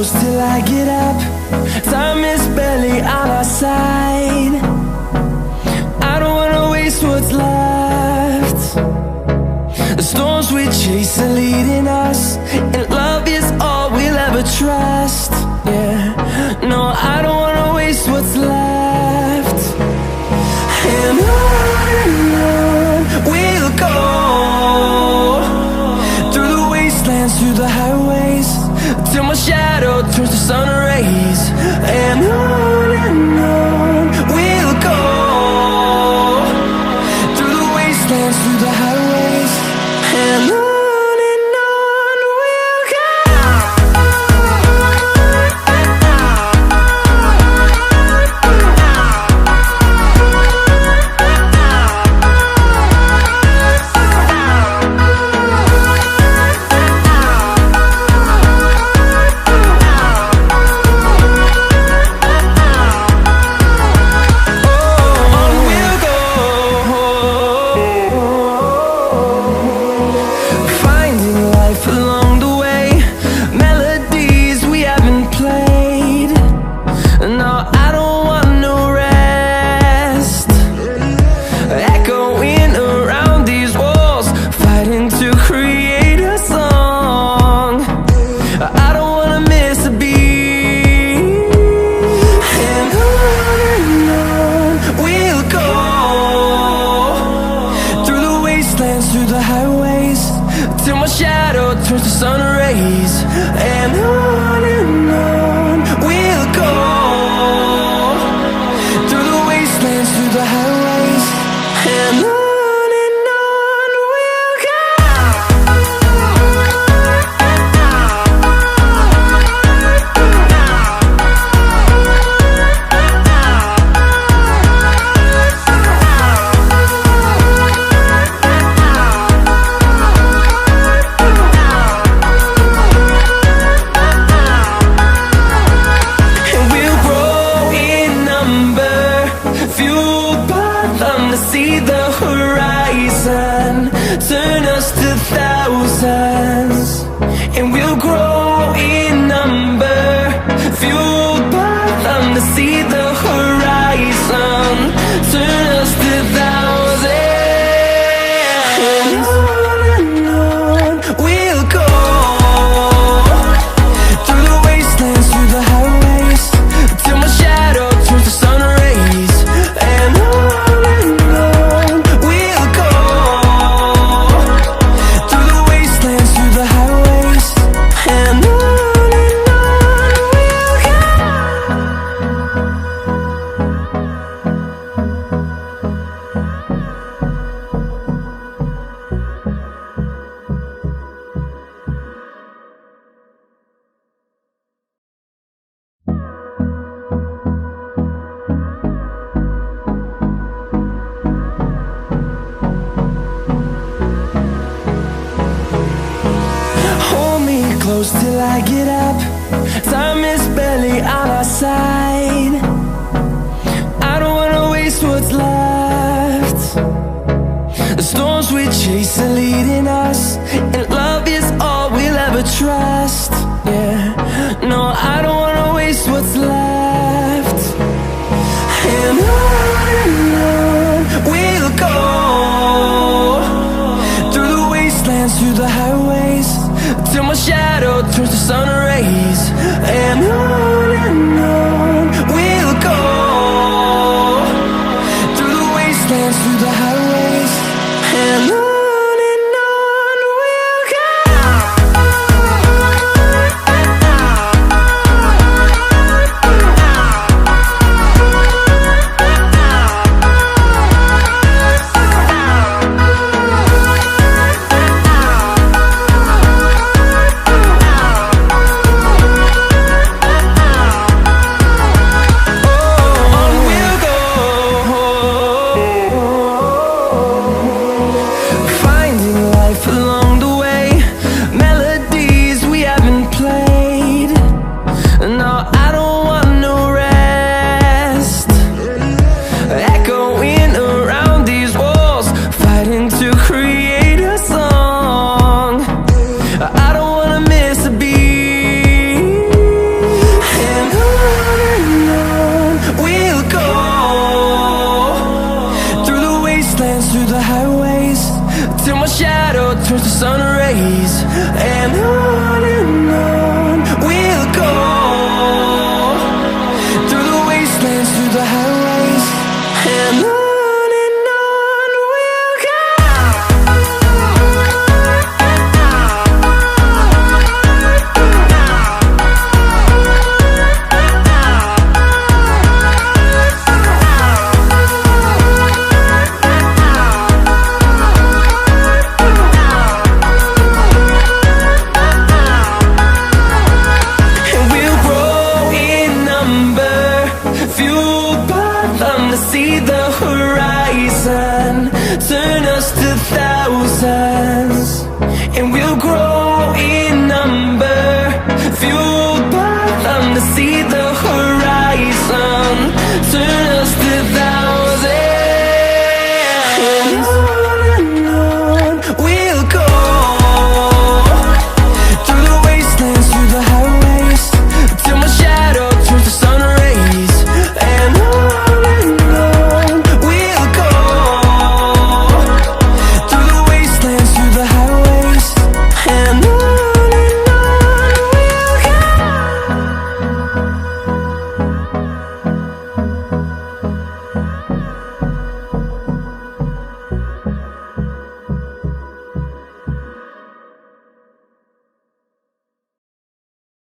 close till I get up. Time is barely on our side. I don't wanna waste what's left. The storms we chase are leading us, and love is all we'll ever trust. Yeah, no, I don't wanna waste what's left. And on we'll go, through the wastelands, through the highways, till my shadow turns to sun rays. And on we'll go, through the wastelands, through the highways, and on we'll go. Through the highways, till my shadow turns to sun rays. And on we'll go, through the wastelands, through the highways, and on we'll go. See the horizon, turn us to thousands, and we'll grow in number, fueled by them. To see the horizon, turn us to thousands, and on we'll go, through the wastelands, through the highways, till my shadow turns to sun rays. And on close till I get up. Time is barely on our side. I don't wanna waste what's left. The storms we chase are leading us, and love is all we'll ever trust. Yeah, no, I don't wanna waste what's left. And on we'll go, through the wastelands, through the highways, till my shadow turns to sun rays. And on we'll go, through the wastelands, through the highways, and on we'll go. runs through the highways, and on we'll go. And we'll grow in number, fueled by them to see the horizon, turn us to thousands.